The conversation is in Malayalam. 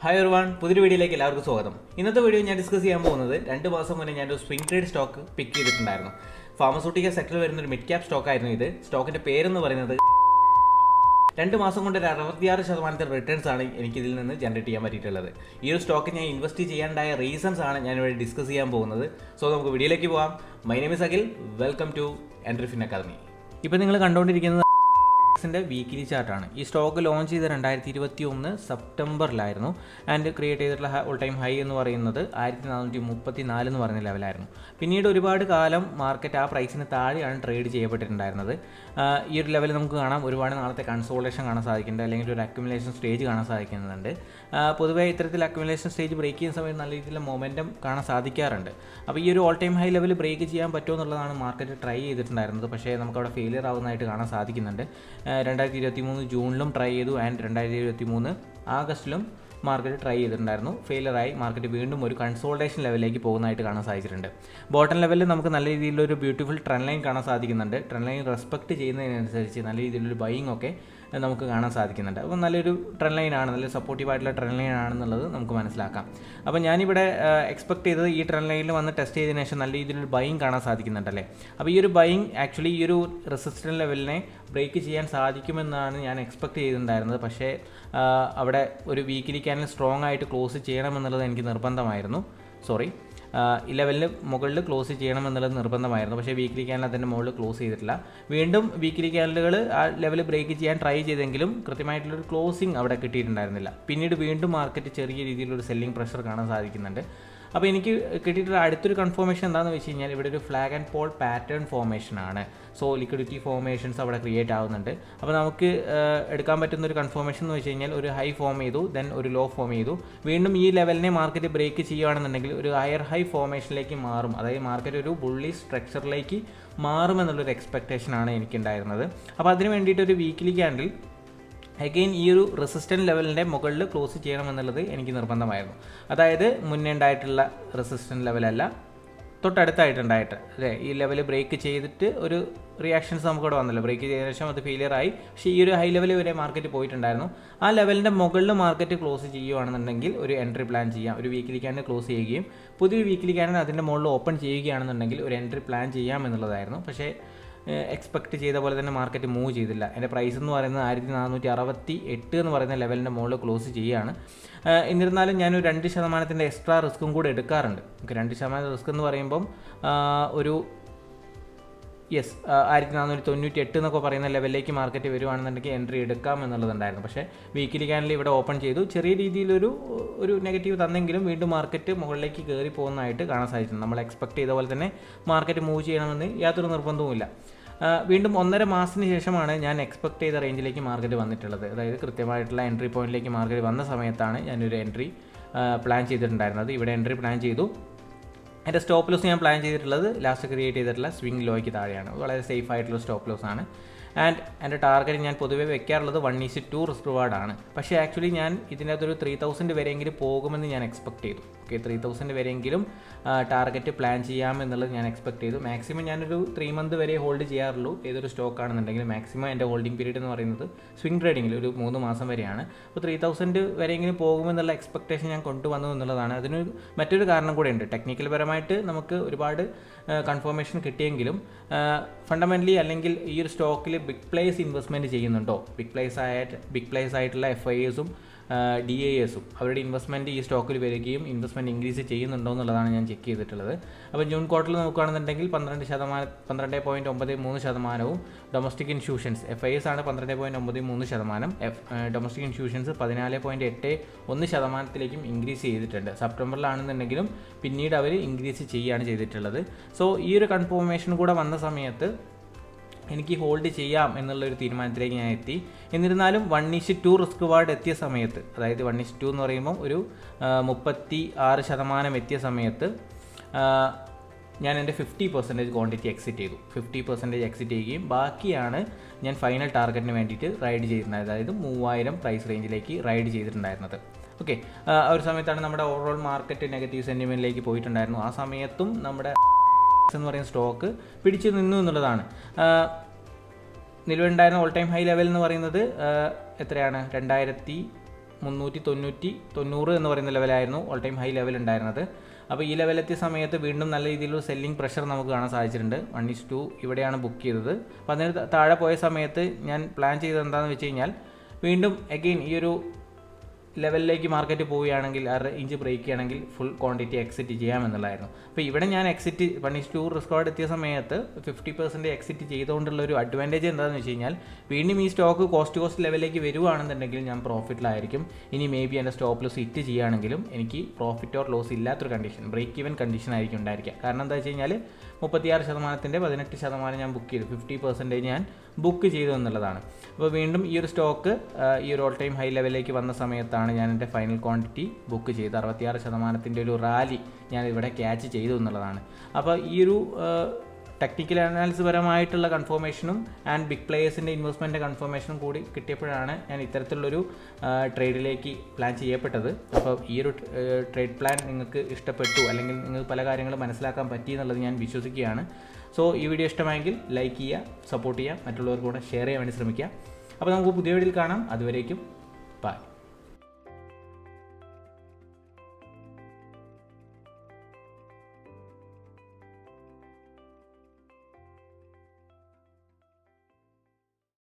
ഹായ് എവരിവൺ, പുതിയൊരു വീഡിയോയിലേക്ക് എല്ലാവർക്കും സ്വാഗതം. ഇന്നത്തെ വീഡിയോ ഞാൻ ഡിസ്കസ് ചെയ്യാൻ പോകുന്നത് 2 മാസം മുന്നേ ഞാനൊരു സ്വിംഗ് ട്രേഡ് സ്റ്റോക്ക് പിക്ക് ചെയ്തിട്ടുണ്ടായിരുന്നു. ഫാർമസ്യൂട്ടിക്കൽ സെക്ടറിൽ വരുന്ന ഒരു മിഡ് ക്യാപ് സ്റ്റോക്ക് ആയിരുന്നു ഇത്. സ്റ്റോക്കിന്റെ പേരെന്ന് പറയുന്നത് 2 മാസം കൊണ്ട് ഒരു 66% റിട്ടേൺസ് ആണ് എനിക്ക് ഇതിൽ നിന്ന് ജനറേറ്റ് ചെയ്യാൻ പറ്റിയിട്ടുള്ളത്. ഈ ഒരു സ്റ്റോക്ക് ഞാൻ ഇൻവെസ്റ്റ് ചെയ്യാനുണ്ടായ റീസൺസ് ആണ് ഞാൻ ഇവിടെ ഡിസ്കസ് ചെയ്യാൻ പോകുന്നത്. സോ നമുക്ക് വീഡിയോയിലേക്ക് പോകാം. My name is Akhil. Welcome to Entrifin academy. ഇപ്പോൾ നിങ്ങൾ കണ്ടുകൊണ്ടിരിക്കുന്നത് ന്റെ വീക്കിലി ചാർട്ടാണ്. ഈ സ്റ്റോക്ക് ലോഞ്ച് ചെയ്ത് 2021 സെപ്റ്റംബറിലായിരുന്നു. ആൻഡ് ക്രിയേറ്റ് ചെയ്തിട്ടുള്ള ഓൾ ടൈം ഹൈ എന്ന് പറയുന്നത് 1434 എന്ന് പറയുന്ന ലെവലായിരുന്നു. പിന്നീട് ഒരുപാട് കാലം മാർക്കറ്റ് ആ പ്രൈസിന് താഴെയാണ് ട്രേഡ് ചെയ്യപ്പെട്ടിട്ടുണ്ടായിരുന്നത്. ഈ ഒരു ലെവൽ നമുക്ക് കാണാം. ഒരുപാട് നാളത്തെ കൺസോളേഷൻ കാണാൻ സാധിക്കുന്നുണ്ട്, അല്ലെങ്കിൽ ഒരു അക്യുമുലേഷൻ സ്റ്റേജ് കാണാൻ സാധിക്കുന്നുണ്ട്. പൊതുവേ ഇത്തരത്തിൽ അക്യുമുലേഷൻ സ്റ്റേജ് ബ്രേക്ക് ചെയ്യുന്ന സമയത്ത് നല്ല രീതിയിലുള്ള മൊമെൻറ്റം കാണാൻ സാധിക്കാറുണ്ട്. അപ്പോൾ ഈ ഒരു all time high level break ചെയ്യാൻ പറ്റുമോ എന്നുള്ളതാണ് മാർക്കറ്റ് ട്രൈ ചെയ്തിട്ടുണ്ടായിരുന്നത്. പക്ഷേ നമുക്കവിടെ ഫെയിലിയർ ആവുന്നതായിട്ട് കാണാൻ സാധിക്കുന്നുണ്ട്. 2023 ജൂണിലും ട്രൈ ചെയ്തു, ആൻഡ് 2023 ആഗസ്റ്റിലും മാർക്കറ്റ് ട്രൈ ചെയ്തിട്ടുണ്ടായിരുന്നു. ഫെയിലറായി മാർക്കറ്റ് വീണ്ടും ഒരു കൺസോൾട്ടേഷൻ ലെവലിലേക്ക് പോകുന്നതായിട്ട് കാണാൻ സാധിച്ചിട്ടുണ്ട്. ബോട്ടം ലെവലിൽ നമുക്ക് നല്ല രീതിയിലൊരു ബ്യൂട്ടിഫുൾ ട്രെൻഡ് ലൈൻ കാണാൻ സാധിക്കുന്നുണ്ട്. ട്രെൻഡ് ലൈൻ റെസ്പെക്ട് ചെയ്യുന്നതിനനുസരിച്ച് നല്ല രീതിയിലൊരു ബൈയിങ് ഒക്കെ നമുക്ക് കാണാൻ സാധിക്കുന്നുണ്ട്. അപ്പോൾ നല്ലൊരു ട്രെൻഡ് ലൈനാണ്, നല്ല സപ്പോർട്ടീവായിട്ടുള്ള ട്രെൻഡ് ലൈൻ ആണെന്നുള്ളത് നമുക്ക് മനസ്സിലാക്കാം. അപ്പോൾ ഞാനിവിടെ എക്സ്പെക്ട് ചെയ്തത് ഈ ട്രെൻഡ് ലൈനിൽ വന്ന് ടെസ്റ്റ് ചെയ്തതിനു ശേഷം നല്ല രീതിയിലൊരു ബൈയിങ് കാണാൻ സാധിക്കുന്നുണ്ടല്ലേ. അപ്പോൾ ഈ ഒരു ബൈയിങ് ആക്ച്വലി ഈ ഒരു റെസിസ്റ്റൻസ് ലെവലിനെ ബ്രേക്ക് ചെയ്യാൻ സാധിക്കുമെന്നാണ് ഞാൻ എക്സ്പെക്ട് ചെയ്തിട്ടുണ്ടായിരുന്നത്. പക്ഷേ അവിടെ ഒരു വീക്കിലി ക്യാൻഡിൽ സ്ട്രോങ് ആയിട്ട് ക്ലോസ് ചെയ്യണമെന്നുള്ളത് എനിക്ക് നിർബന്ധമായിരുന്നു. ഈ ലെവലിന് മുകളിൽ ക്ലോസ് ചെയ്യണമെന്നുള്ളത് നിർബന്ധമായിരുന്നു. പക്ഷേ വീക്കിലി ക്യാൻഡിൽ അതിൻ്റെ മുകളിൽ ക്ലോസ് ചെയ്തിട്ടില്ല. വീണ്ടും വീക്കിലി ക്യാൻഡിലുകൾ ആ ലെവൽ ബ്രേക്ക് ചെയ്യാൻ ട്രൈ ചെയ്തെങ്കിലും കൃത്യമായിട്ടുള്ളൊരു ക്ലോസിങ് അവിടെ കിട്ടിയിട്ടുണ്ടായിരുന്നില്ല. പിന്നീട് വീണ്ടും മാർക്കറ്റ് ചെറിയ രീതിയിലൊരു സെല്ലിംഗ് പ്രഷർ കാണാൻ സാധിക്കുന്നുണ്ട്. അപ്പോൾ എനിക്ക് കിട്ടിയിട്ടുള്ള അടുത്തൊരു കൺഫർമേഷൻ എന്താണെന്ന് വെച്ച് കഴിഞ്ഞാൽ ഇവിടെ ഒരു ഫ്ലാഗ് ആൻഡ് പോൾ പാറ്റേൺ ഫോർമേഷനാണ്. സോ ലിക്വിഡിറ്റി ഫോർമേഷൻസ് അവിടെ ക്രിയേറ്റ് ആവുന്നുണ്ട്. അപ്പോൾ നമുക്ക് എടുക്കാൻ പറ്റുന്ന ഒരു കൺഫർമേഷൻ എന്ന് വെച്ച് കഴിഞ്ഞാൽ ഒരു ഹൈ ഫോം ചെയ്തു, ദെൻ ഒരു ലോ ഫോം ചെയ്തു, വീണ്ടും ഈ ലെവലിനെ മാർക്കറ്റ് ബ്രേക്ക് ചെയ്യുകയാണെന്നുണ്ടെങ്കിൽ ഒരു ഹയർ ഹൈ ഫോർമേഷനിലേക്ക് മാറും. അതായത് മാർക്കറ്റ് ഒരു ബുള്ളി സ്ട്രക്ചറിലേക്ക് മാറുമെന്നുള്ളൊരു എക്സ്പെക്റ്റേഷനാണ് എനിക്കുണ്ടായിരുന്നത്. അപ്പോൾ അതിന് വേണ്ടിയിട്ട് ഒരു വീക്കിലി ക്യാൻഡിൽ അഗെയിൻ ഈ ഒരു റെസിസ്റ്റൻറ്റ് ലെവലിൻ്റെ മുകളിൽ ക്ലോസ് ചെയ്യണമെന്നുള്ളത് എനിക്ക് നിർബന്ധമായിരുന്നു. അതായത് മുന്നേ ഉണ്ടായിട്ടുള്ള റെസിസ്റ്റൻറ്റ് ലെവലല്ല, തൊട്ടടുത്തായിട്ടുണ്ടായിട്ട് അല്ലേ. ഈ ലെവൽ ബ്രേക്ക് ചെയ്തിട്ട് ഒരു റിയാക്ഷൻസ് നമുക്കിവിടെ വന്നല്ലോ. ബ്രേക്ക് ചെയ്ത ശേഷം അത് ഫെയിലിയർ ആയി. പക്ഷേ ഈ ഒരു ഹൈ ലെവൽ വരെ മാർക്കറ്റ് പോയിട്ടുണ്ടായിരുന്നു. ആ ലെവലിൻ്റെ മുകളിൽ മാർക്കറ്റ് ക്ലോസ് ചെയ്യുകയാണെന്നുണ്ടെങ്കിൽ ഒരു എൻട്രി പ്ലാൻ ചെയ്യാം. ഒരു വീക്കിലി ക്യാൻഡിൽ ക്ലോസ് ചെയ്യുകയും പുതിയൊരു വീക്കിലി ക്യാൻഡിൽ അതിൻ്റെ മുകളിൽ ഓപ്പൺ ചെയ്യുകയാണെന്നുണ്ടെങ്കിൽ ഒരു എൻട്രി പ്ലാൻ ചെയ്യാം എന്നുള്ളതായിരുന്നു. പക്ഷേ എക്സ്പെക്ട് ചെയ്ത പോലെ തന്നെ മാർക്കറ്റ് മൂവ് ചെയ്തില്ല. എൻ്റെ പ്രൈസ് എന്ന് പറയുന്നത് 1468 എന്ന് പറയുന്ന ലെവലിൻ്റെ മുകളിൽ ക്ലോസ് ചെയ്യുകയാണ്. എന്നിരുന്നാലും ഞാനൊരു 2% എക്സ്ട്രാ റിസ്ക്കും കൂടെ എടുക്കാറുണ്ട്. 2% റിസ്ക് എന്ന് പറയുമ്പം ഒരു 1498 എന്നൊക്കെ പറയുന്ന ലെവലിലേക്ക് മാർക്കറ്റ് വരുവാണെന്നുണ്ടെങ്കിൽ എൻട്രി എടുക്കാം എന്നുള്ളതുണ്ടായിരുന്നു. പക്ഷേ വീക്കിലി ക്യാൻഡിൽ ഇവിടെ ഓപ്പൺ ചെയ്തു, ചെറിയ രീതിയിലൊരു നെഗറ്റീവ് തന്നെങ്കിലും വീണ്ടും മാർക്കറ്റ് മുകളിലേക്ക് കയറി പോകുന്നതായിട്ട് കാണാൻ സാധിച്ചിട്ടുണ്ട്. നമ്മൾ എക്സ്പെക്ട് ചെയ്ത പോലെ തന്നെ മാർക്കറ്റ് മൂവ് ചെയ്യണമെന്ന് യാതൊരു നിർബന്ധവുമില്ല. വീണ്ടും 1.5 മാസത്തിന് ശേഷമാണ് ഞാൻ എക്സ്പെക്ട് ചെയ്ത റേഞ്ചിലേക്ക് മാർക്കറ്റ് വന്നിട്ടുള്ളത്. അതായത് കൃത്യമായിട്ടുള്ള എൻട്രി പോയിന്റിലേക്ക് മാർക്കറ്റ് വന്ന സമയത്താണ് ഞാനൊരു എൻട്രി പ്ലാൻ ചെയ്തിട്ടുണ്ടായിരുന്നത്. ഇവിടെ എൻട്രി പ്ലാൻ ചെയ്തു. എൻ്റെ സ്റ്റോപ്പ് ലോസ് ഞാൻ പ്ലാൻ ചെയ്തിട്ടുള്ളത് ലാസ്റ്റ് ക്രിയേറ്റ് ചെയ്തിട്ടുള്ള സ്വിംഗ് ലോയ്ക്ക് താഴെയാണ്. വളരെ സേഫ് ആയിട്ടുള്ള സ്റ്റോപ്പ് ലോസ് ആണ്. ആൻഡ് എൻ്റെ ടാർഗറ്റ് ഞാൻ പൊതുവേ വെക്കാറുള്ളത് 1:2 റിസ്ക് റിവാർഡാണ്. പക്ഷേ ആക്ച്വലി ഞാൻ ഇതിൻ്റെ അകത്തൊരു 3000 വരെയെങ്കിലും പോകുമെന്ന് ഞാൻ എക്സ്പെക്ട് ചെയ്തു. 3000 വരെയെങ്കിലും ടാർഗറ്റ് പ്ലാൻ ചെയ്യാമെന്നുള്ളത് ഞാൻ എക്സ്പെക്ട് ചെയ്തു. മാക്സിമം ഞാനൊരു 3 മന്ത് വരെ ഹോൾഡ് ചെയ്യാറുള്ളൂ ഏതൊരു സ്റ്റോക്ക് ആണെന്നുണ്ടെങ്കിലും. മാക്സിമം എൻ്റെ ഹോൾഡിംഗ് പീരീഡ് എന്ന് പറയുന്നത് സ്വിംഗ് ട്രേഡിങ്ങിൽ ഒരു 3 മാസം വരെയാണ്. അപ്പോൾ 3000 വരെയെങ്കിലും പോകുമെന്നുള്ള എക്സ്പെക്ടേഷൻ ഞാൻ കൊണ്ടുവന്നു എന്നുള്ളതാണ്. അതിന് മറ്റൊരു കാരണം കൂടെ ഉണ്ട്. ടെക്നിക്കൽ പരമായിട്ട് നമുക്ക് ഒരുപാട് കൺഫർമേഷൻ കിട്ടിയെങ്കിലും ഫണ്ടമെൻ്റലി അല്ലെങ്കിൽ ഈ ഒരു സ്റ്റോക്കിൽ ബിഗ് പ്ലേസ് ഇൻവെസ്റ്റ്മെൻറ്റ് ചെയ്യുന്നുണ്ടോ, ബിഗ് പ്ലേസ് ആയിട്ടുള്ള FIAസും DIAസും അവരുടെ ഇൻവെസ്റ്റ്മെൻറ്റ് ഈ സ്റ്റോക്കിൽ വരികയും ഇൻവെസ്റ്റ്മെൻറ്റ് ഇൻക്രീസ് ചെയ്യുന്നുണ്ടോ എന്നുള്ളതാണ് ഞാൻ ചെക്ക് ചെയ്തിട്ടുള്ളത്. അപ്പോൾ ജൂൺ ക്വാർട്ടറിൽ നോക്കുകയാണെന്നുണ്ടെങ്കിൽ 12.93%, ഡൊമസ്റ്റിക് ഇൻസ്റ്റിറ്റ്യൂഷൻസ് FIAs ആണ് 12.93%, ഡൊമസ്റ്റിക് ഇൻസ്റ്റിറ്റ്യൂഷൻസ് 14.81% ഇൻക്രീസ് ചെയ്തിട്ടുണ്ട്. സെപ്റ്റംബറിലാണെന്നുണ്ടെങ്കിലും പിന്നീട് അവർ ഇൻക്രീസ് ചെയ്യുകയാണ് ചെയ്തിട്ടുള്ളത്. സോ ഈ ഒരു കൺഫർമേഷൻ കൂടെ വന്ന സമയത്ത് എനിക്ക് ഹോൾഡ് ചെയ്യാം എന്നുള്ളൊരു തീരുമാനത്തിലേക്ക് ഞാൻ എത്തി. എന്നിരുന്നാലും 1:2 റിസ്ക് റിവാർഡ് എത്തിയ സമയത്ത്, അതായത് 1:2 എന്ന് പറയുമ്പോൾ ഒരു 36% എത്തിയ സമയത്ത് ഞാൻ എൻ്റെ 50% ക്വാണ്ടിറ്റി എക്സിറ്റ് ചെയ്തു. 50% എക്സിറ്റ് ചെയ്യുകയും ബാക്കിയാണ് ഞാൻ ഫൈനൽ ടാർഗറ്റിന് വേണ്ടിയിട്ട് റൈഡ് ചെയ്തിരുന്നത്. അതായത് 3000 പ്രൈസ് റേഞ്ചിലേക്ക് റൈഡ് ചെയ്തിട്ടുണ്ടായിരുന്നത്. ഓക്കെ, ആ ഒരു സമയത്താണ് നമ്മുടെ ഓവറോൾ മാർക്കറ്റ് നെഗറ്റീവ് സെൻറ്റിമെൻറ്റിലേക്ക് പോയിട്ടുണ്ടായിരുന്നു. ആ സമയത്തും നമ്മുടെ എന്ന് പറയുന്ന സ്റ്റോക്ക് പിടിച്ചു നിന്നു എന്നുള്ളതാണ്. നിലവിലുണ്ടായിരുന്ന ഓൾ ടൈം ഹൈ ലെവൽ എന്ന് പറയുന്നത് എത്രയാണ്? 2000 390 എന്ന് പറയുന്ന ലെവലായിരുന്നു ഓൾ ടൈം ഹൈ ലെവൽ ഉണ്ടായിരുന്നത്. അപ്പോൾ ഈ ലെവലെത്തിയ സമയത്ത് വീണ്ടും നല്ല രീതിയിലുള്ള സെല്ലിംഗ് പ്രഷർ നമുക്ക് കാണാൻ സാധിച്ചിട്ടുണ്ട്. 1:2 ഇവിടെയാണ് ബുക്ക് ചെയ്തത്. അപ്പോൾ അതിന് താഴെ പോയ സമയത്ത് ഞാൻ പ്ലാൻ ചെയ്തത് എന്താണെന്ന് വെച്ച് കഴിഞ്ഞാൽ വീണ്ടും അഗെയിൻ ഈ ഒരു ലെവലിലേക്ക് മാർക്കറ്റ് പോവുകയാണെങ്കിൽ ആ റേഞ്ച് ബ്രേക്ക് ചെയ്യുകയാണെങ്കിൽ ഫുൾ ക്വാണ്ടിറ്റി എക്സിറ്റ് ചെയ്യാമെന്നുള്ളതായിരുന്നു. അപ്പോൾ ഇവിടെ ഞാൻ എക്സിറ്റ് 1:2 റിസ്ക് ഓർഡ് എത്തിയ സമയത്ത് 50% എക്സിറ്റ് ചെയ്തുകൊണ്ടുള്ള ഒരു അഡ്വാൻറ്റേജ് എന്താണെന്ന് വെച്ച് കഴിഞ്ഞാൽ വീണ്ടും ഈ സ്റ്റോക്ക് കോസ്റ്റ് ലെവലിലേക്ക് വരുവാണെന്നുണ്ടെങ്കിൽ ഞാൻ പ്രോഫിറ്റിലായിരിക്കും. ഇനി മേ ബി എൻ്റെ സ്റ്റോപ്പ് ലോസ് ഹിറ്റ് ചെയ്യുകയാണെങ്കിലും എനിക്ക് പ്രോഫിറ്റ് ഓർ ലോസ് ഇല്ലാത്തൊരു കണ്ടീഷൻ, ബ്രേക്ക് ഈവൻ കണ്ടീഷൻ ആയിരിക്കും ഉണ്ടായിരിക്കുക. കാരണം എന്താ വെച്ച് കഴിഞ്ഞാൽ 36%-ൻ്റെ 18% ഞാൻ ബുക്ക് ചെയ്തു, 50% ഞാൻ ബുക്ക് ചെയ്തു എന്നുള്ളതാണ്. അപ്പോൾ വീണ്ടും ഈ ഒരു സ്റ്റോക്ക് ഈ ഒരു ഓൾ ടൈം ഹൈ ലെവലിലേക്ക് വന്ന സമയത്താണ് ഞാൻ എൻ്റെ ഫൈനൽ ക്വാണ്ടിറ്റി ബുക്ക് ചെയ്ത് 66%-ൻ്റെ ഒരു റാലി ഞാൻ ഇവിടെ ക്യാച്ച് ചെയ്തു എന്നുള്ളതാണ്. അപ്പോൾ ഈ ഒരു ടെക്നിക്കൽ അനാലിസിസ് പരമായിട്ടുള്ള കൺഫർമേഷനും ആൻഡ് ബിഗ് പ്ലേയേഴ്സിൻ്റെ ഇൻവെസ്റ്റ്മെൻറ്റ് കൺഫർമേഷനും കൂടി കിട്ടിയപ്പോഴാണ് ഞാൻ ഇത്തരത്തിലുള്ളൊരു ട്രേഡിലേക്ക് പ്ലാൻ ചെയ്യപ്പെട്ടത്. അപ്പോൾ ഈ ഒരു ട്രേഡ് പ്ലാൻ നിങ്ങൾക്ക് ഇഷ്ടപ്പെട്ടു അല്ലെങ്കിൽ നിങ്ങൾക്ക് പല കാര്യങ്ങളും മനസ്സിലാക്കാൻ പറ്റി എന്നുള്ളത് ഞാൻ വിശ്വസിക്കുകയാണ്. സോ ഈ വീഡിയോ ഇഷ്ടമായെങ്കിൽ ലൈക്ക് ചെയ്യുക, സപ്പോർട്ട് ചെയ്യുക, മറ്റുള്ളവർക്ക് കൂടെ ഷെയർ ചെയ്യാൻ വേണ്ടി ശ്രമിക്കുക. അപ്പോൾ നമുക്ക് പുതിയ വീഡിയോയിൽ കാണാം. അതുവരേക്കും ബൈ.